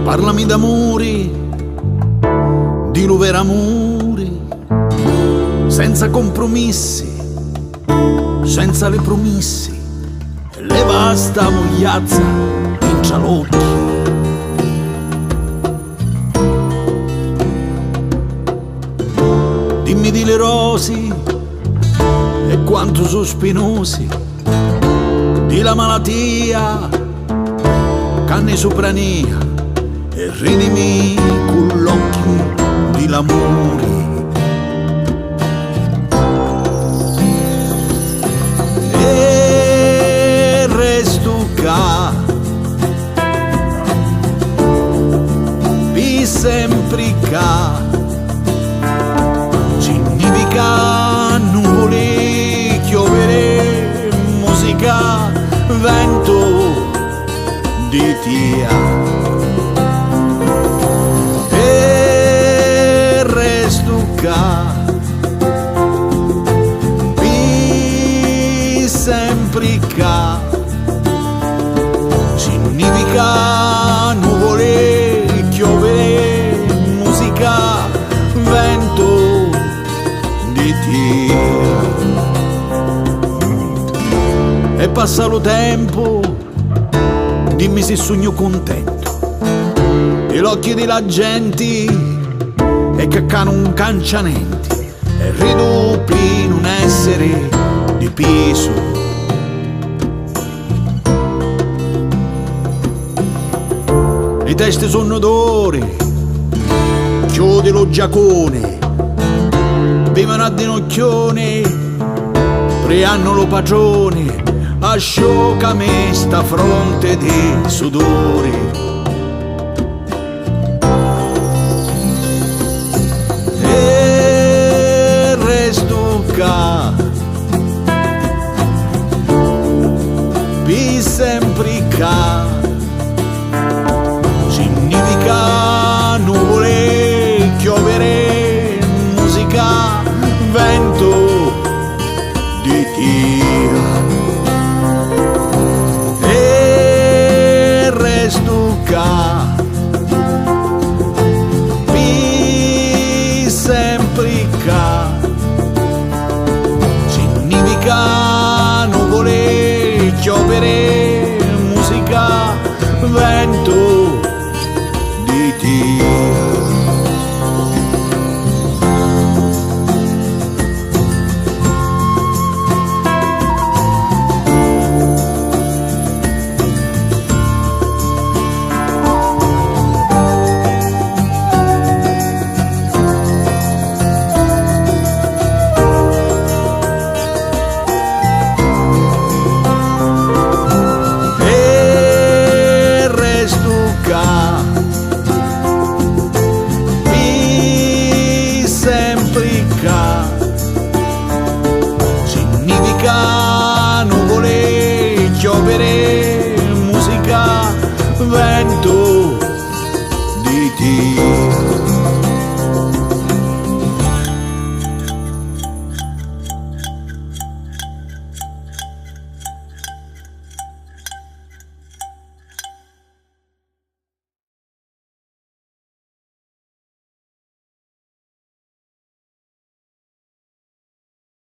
Parlami d'amori, di luver amori, senza compromessi, senza le promessi, leva sta mogliazza in cialocchi. Dimmi di le rosi e quanto sono spinosi, di la malattia, canne soprania, e ridimi con l'occhio di l'amore. E resto qua, vi sempre qua, significa nuvole, chiovere, musica, vento di tia. Vi sempre ca, significa nuvole, chiovere, musica, vento di tia. E passa lo tempo, dimmi se sogno contento, e l'occhio della gente e che non cancianenti e ridupli in un essere di peso. Le teste sono d'ore, chiudi lo giacone, vivono a dinocchione, prehanno lo padrone, asciuga me sta fronte di sudore. Vi sempre ca, significa nuvole, chiovere, musica, vento di tia. E resto ca, vi sempre ca, significa nuvole, chiovere, musica, vento